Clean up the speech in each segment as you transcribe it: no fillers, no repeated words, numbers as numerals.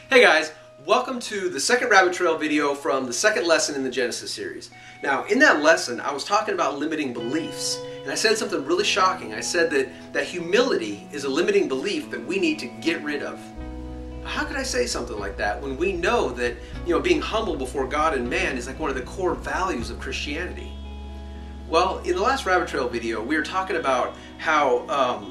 Hey guys, welcome to the second rabbit trail video from the second lesson in the Genesis series. Now in that lesson I was talking about limiting beliefs, and I said something really shocking. I said that humility is a limiting belief that we need to get rid of. How could I say something like that when we know that being humble before God and man is like one of the core values of Christianity? Well, in the last rabbit trail video we were talking about how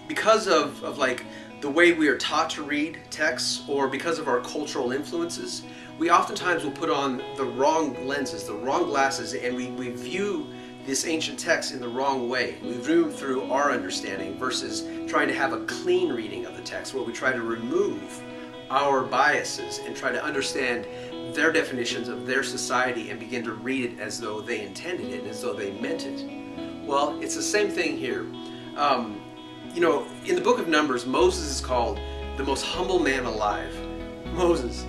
because of like the way we are taught to read texts, or because of our cultural influences, we oftentimes will put on the wrong lenses, the wrong glasses, and we view this ancient text in the wrong way. We view through our understanding versus trying to have a clean reading of the text where we try to remove our biases and try to understand their definitions of their society and begin to read it as though they intended it, as though they meant it. Well, it's the same thing here. In the book of Numbers, Moses is called the most humble man alive. Moses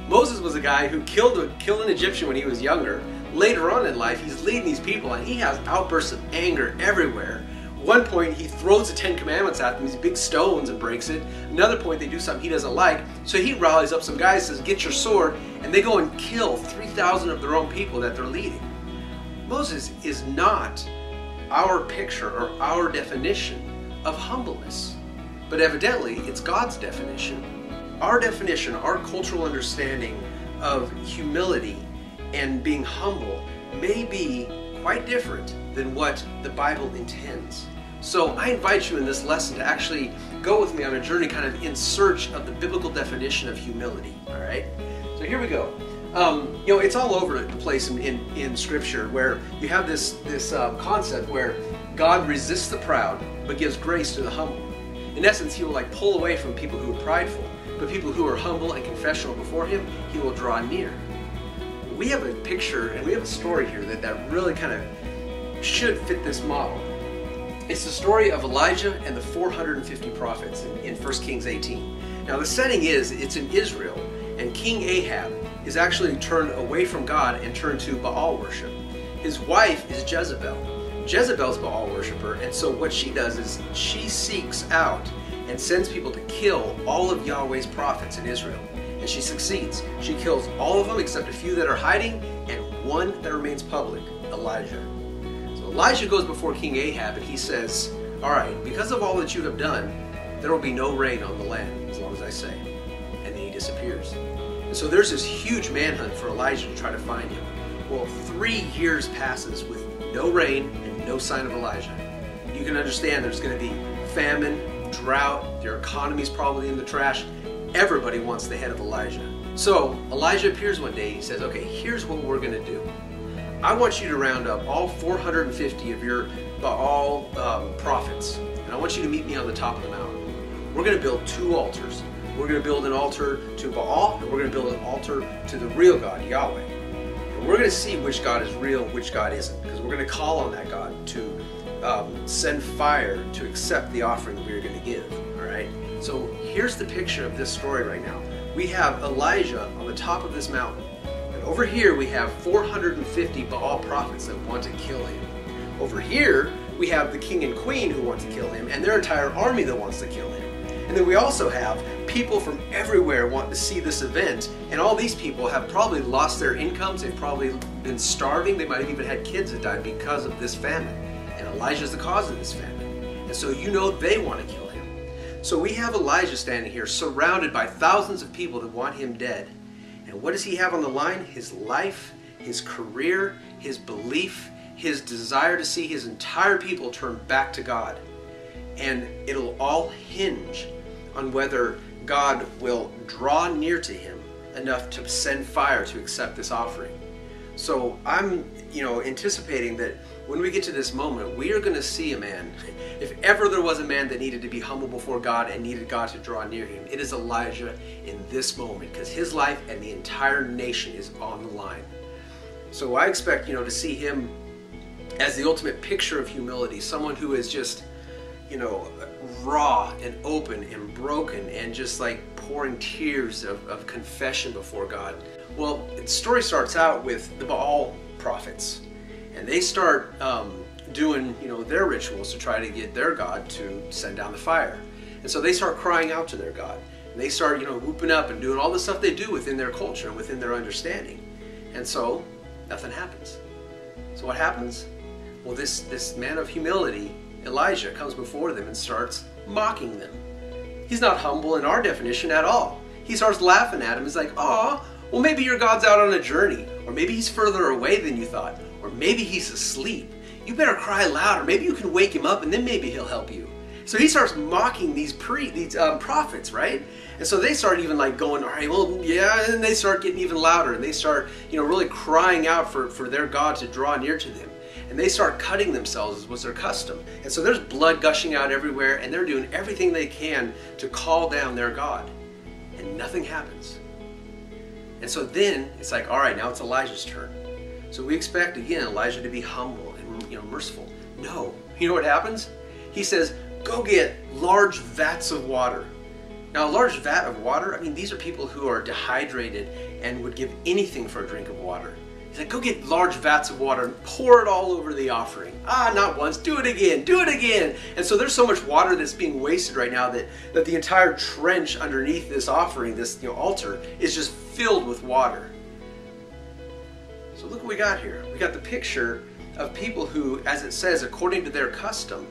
was a guy who killed an Egyptian when he was younger. Later on in life, he's leading these people and he has outbursts of anger everywhere. At one point, he throws the 10 Commandments at them, these big stones, and breaks it. Another point, they do something he doesn't like, so he rallies up some guys, says, "Get your sword," and they go and kill 3,000 of their own people that they're leading. Moses is not our picture or our definition of humbleness, but evidently it's God's definition. Our definition, our cultural understanding of humility and being humble may be quite different than what the Bible intends. So I invite you in this lesson to actually go with me on a journey kind of in search of the biblical definition of humility. All right, so here we go. It's all over the place in Scripture where you have this concept where God resists the proud but gives grace to the humble. In essence, he will like pull away from people who are prideful, but people who are humble and confessional before him, he will draw near. We have a picture and we have a story here that really kind of should fit this model. It's the story of Elijah and the 450 prophets in 1 Kings 18. Now the setting is, it's in Israel, and King Ahab is actually turned away from God and turned to Baal worship. His wife is Jezebel. Jezebel's Baal worshiper, and so what she does is she seeks out and sends people to kill all of Yahweh's prophets in Israel. And she succeeds. She kills all of them except a few that are hiding and one that remains public, Elijah. So Elijah goes before King Ahab and he says, "All right, because of all that you have done, there will be no rain on the land as long as I say." And then he disappears. And so there's this huge manhunt for Elijah to try to find him. Well, 3 years passes with no rain and no sign of Elijah. You can understand there's going to be famine, drought, their economy's probably in the trash. Everybody wants the head of Elijah. So Elijah appears one day. He says, "Okay, here's what we're going to do. I want you to round up all 450 of your Baal prophets, and I want you to meet me on the top of the mountain. We're going to build 2 altars. We're going to build an altar to Baal, and we're going to build an altar to the real God, Yahweh. And we're going to see which God is real, which God isn't, because we're going to call on that God to send fire to accept the offering that we're going to give." All right. So here's the picture of this story right now. We have Elijah on the top of this mountain, and over here we have 450 Baal prophets that want to kill him. Over here we have the king and queen who want to kill him, and their entire army that wants to kill him. And then we also have people from everywhere want to see this event, and all these people have probably lost their incomes. They've probably been starving. They might have even had kids that died because of this famine. And Elijah's the cause of this famine. And so they want to kill him. So we have Elijah standing here surrounded by thousands of people that want him dead. And what does he have on the line? His life, his career, his belief, his desire to see his entire people turn back to God. And it'll all hinge on whether God will draw near to him enough to send fire to accept this offering. So I'm anticipating that when we get to this moment, we are going to see a man. If ever there was a man that needed to be humble before God and needed God to draw near him, it is Elijah in this moment, because his life and the entire nation is on the line. So I expect to see him as the ultimate picture of humility, someone who is just raw and open and broken and just like pouring tears of confession before God. Well, the story starts out with the Baal prophets, and they start doing their rituals to try to get their God to send down the fire. And so they start crying out to their God. And they start, whooping up and doing all the stuff they do within their culture and within their understanding. And so nothing happens. So what happens? Well, this man of humility, Elijah, comes before them and starts mocking them. He's not humble in our definition at all. He starts laughing at him. He's like, "Oh, well, maybe your God's out on a journey, or maybe he's further away than you thought, or maybe he's asleep. You better cry louder. Maybe you can wake him up, and then maybe he'll help you." So he starts mocking these prophets, right? And so they start even like going, "All right, well, yeah," and they start getting even louder, and they start, really crying out for their God to draw near to them. And they start cutting themselves, as was their custom. And so there's blood gushing out everywhere, and they're doing everything they can to call down their God. And nothing happens. And so then it's like, all right, now it's Elijah's turn. So we expect, again, Elijah to be humble and merciful. No. You know what happens? He says, "Go get large vats of water." Now, a large vat of water, these are people who are dehydrated and would give anything for a drink of water. He's like, "Go get large vats of water and pour it all over the offering." Not once, do it again, do it again. And so there's so much water that's being wasted right now that the entire trench underneath this offering, this altar, is just filled with water. So look what we got here. We got the picture of people who, as it says, according to their custom,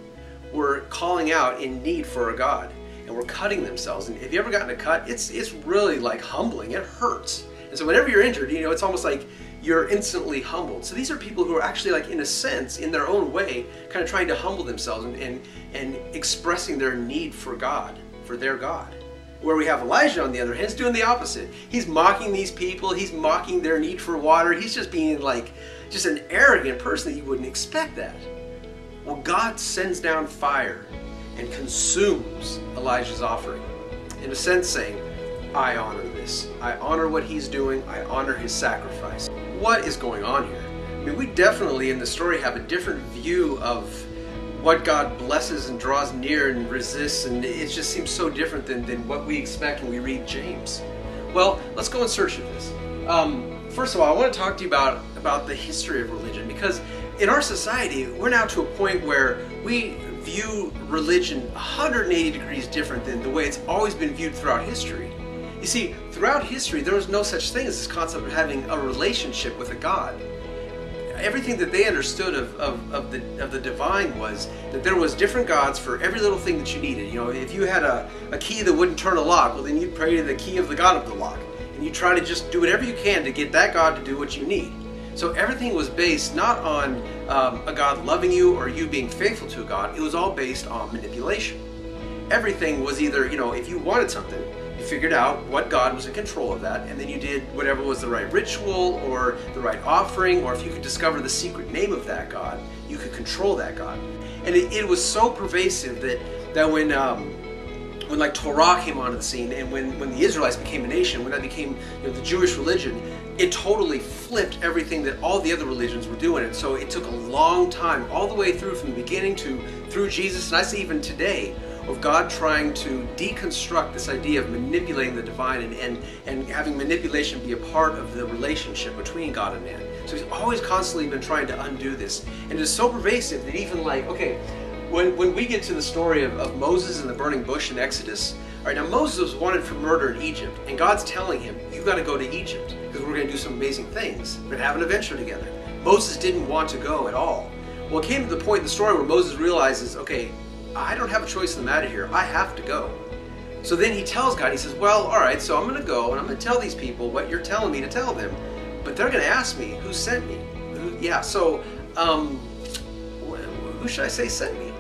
were calling out in need for a God, and were cutting themselves. And have you ever gotten a cut? It's really like humbling. It hurts. And so whenever you're injured, it's almost like you're instantly humbled. So these are people who are actually, like, in a sense, in their own way, kind of trying to humble themselves and expressing their need for God, for their God. Where we have Elijah, on the other hand, is doing the opposite. He's mocking these people. He's mocking their need for water. He's just being like, just an arrogant person that you wouldn't expect that. Well, God sends down fire and consumes Elijah's offering. In a sense saying, "I honor this. I honor what he's doing. I honor his sacrifice." What is going on here? We definitely in the story have a different view of what God blesses and draws near and resists, and it just seems so different than what we expect when we read James. Well, let's go in search of this. First of all, I want to talk to you about the history of religion, because in our society, we're now to a point where we view religion 180 degrees different than the way it's always been viewed throughout history. You see, throughout history, there was no such thing as this concept of having a relationship with a God. Everything that they understood of the divine was that there was different gods for every little thing that you needed. If you had a key that wouldn't turn a lock, well, then you'd pray to the key of the God of the lock. And you try to just do whatever you can to get that God to do what you need. So everything was based not on a God loving you or you being faithful to a God. It was all based on manipulation. Everything was either, if you wanted something, you figured out what God was in control of that, and then you did whatever was the right ritual or the right offering, or if you could discover the secret name of that God, you could control that God. And it was so pervasive that when like Torah came onto the scene, and when the Israelites became a nation, when that became the Jewish religion, it totally flipped everything that all the other religions were doing. And so it took a long time, all the way through, from the beginning through Jesus, and I say even today, of God trying to deconstruct this idea of manipulating the divine and having manipulation be a part of the relationship between God and man. So he's always constantly been trying to undo this. And it's so pervasive that even when we get to the story of Moses and the burning bush in Exodus, all right, now Moses was wanted for murder in Egypt, and God's telling him, "You've got to go to Egypt because we're going to do some amazing things. We're going to have an adventure together." Moses didn't want to go at all. Well, it came to the point in the story where Moses realizes, okay, I don't have a choice in the matter here. I have to go. So then he tells God, he says, "Well, all right, so I'm going to go and I'm going to tell these people what you're telling me to tell them, but they're going to ask me who sent me." Who should I say sent me?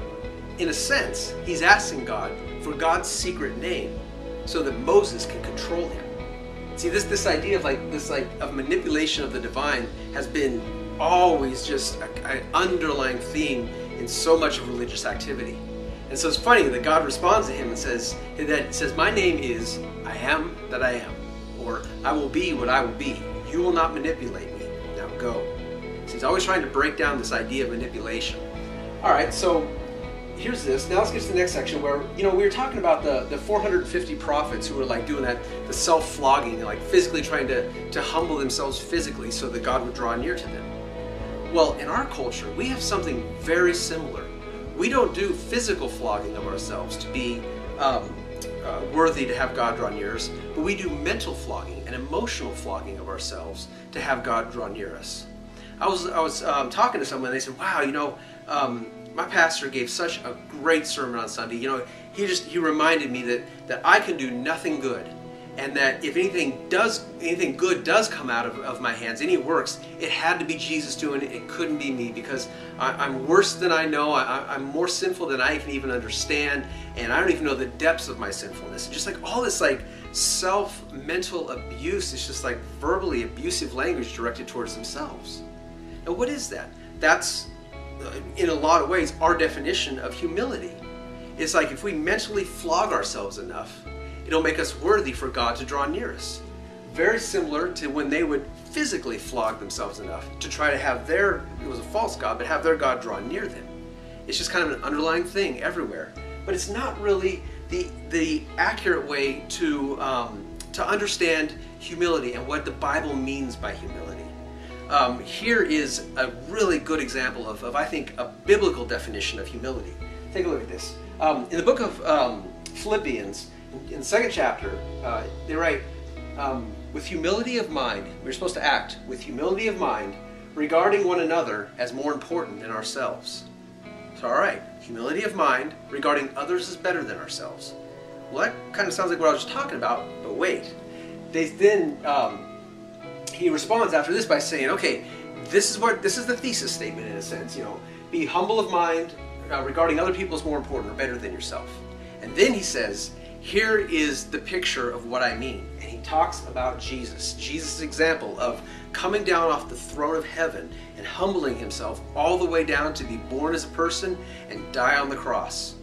In a sense, he's asking God for God's secret name so that Moses can control him. See, this idea of manipulation of the divine has been always just an underlying theme in so much of religious activity. And so it's funny that God responds to him and says, "My name is I am that I am," or "I will be what I will be. You will not manipulate me. Now go." So he's always trying to break down this idea of manipulation. All right, so here's this. Now let's get to the next section where, we were talking about the 450 prophets who were doing the self-flogging, physically trying to humble themselves physically so that God would draw near to them. Well, in our culture, we have something very similar. We don't do physical flogging of ourselves to be worthy to have God draw near us, but we do mental flogging and emotional flogging of ourselves to have God draw near us. I was talking to someone and they said, wow, you know, my pastor gave such a great sermon on Sunday. You know, he reminded me that I can do nothing good, and that if anything good does come out of my hands, any works, it had to be Jesus doing it. It couldn't be me, because I'm worse than I know. I'm more sinful than I can even understand, and I don't even know the depths of my sinfulness. Just like all this like self-mental abuse is just like verbally abusive language directed towards themselves. Now what is that? That's, in a lot of ways, our definition of humility. It's like if we mentally flog ourselves enough, it'll make us worthy for God to draw near us. Very similar to when they would physically flog themselves enough to try to have it was a false God, but have their God draw near them. It's just kind of an underlying thing everywhere. But it's not really the accurate way to understand humility and what the Bible means by humility. Here is a really good example of, I think, a biblical definition of humility. Take a look at this. In the book of Philippians, in the 2nd chapter, they write, with humility of mind, we're supposed to act with humility of mind, regarding one another as more important than ourselves. So, all right, humility of mind, regarding others as better than ourselves. Well, that kind of sounds like what I was just talking about, but wait. He responds after this by saying, okay, this is the thesis statement in a sense, you know, be humble of mind, regarding other people as more important or better than yourself. And then he says, here is the picture of what I mean. And he talks about Jesus' example of coming down off the throne of heaven and humbling himself all the way down to be born as a person and die on the cross.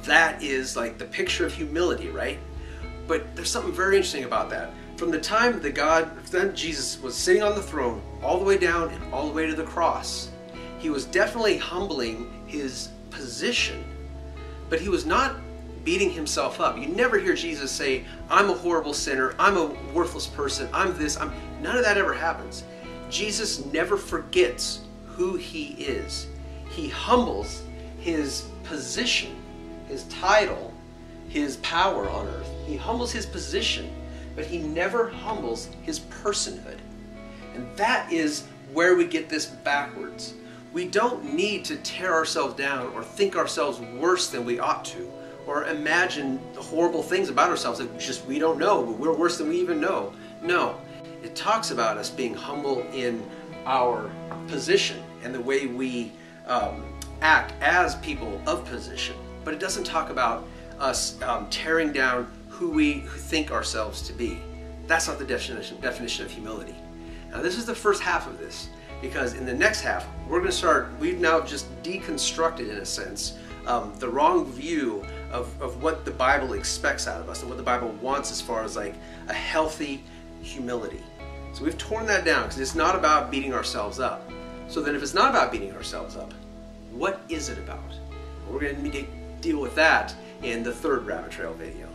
That is like the picture of humility, right? But there's something very interesting about that. From the time that Jesus was sitting on the throne all the way down and all the way to the cross, he was definitely humbling his position, but he was not beating himself up. You never hear Jesus say, I'm a horrible sinner, I'm a worthless person, I'm this, none of that ever happens. Jesus never forgets who he is. He humbles his position, his title, his power on earth. He humbles his position, but he never humbles his personhood. And that is where we get this backwards. We don't need to tear ourselves down or think ourselves worse than we ought to, or imagine the horrible things about ourselves that just we don't know, but we're worse than we even know. No, it talks about us being humble in our position and the way we act as people of position. But it doesn't talk about us tearing down who we think ourselves to be. That's not the definition of humility. Now this is the first half of this, because in the next half we're going to start, we've now just deconstructed in a sense the wrong view of what the Bible expects out of us and what the Bible wants as far as like a healthy humility. So we've torn that down because it's not about beating ourselves up. So then if it's not about beating ourselves up, what is it about? We're going to need to deal with that in the 3rd rabbit trail video.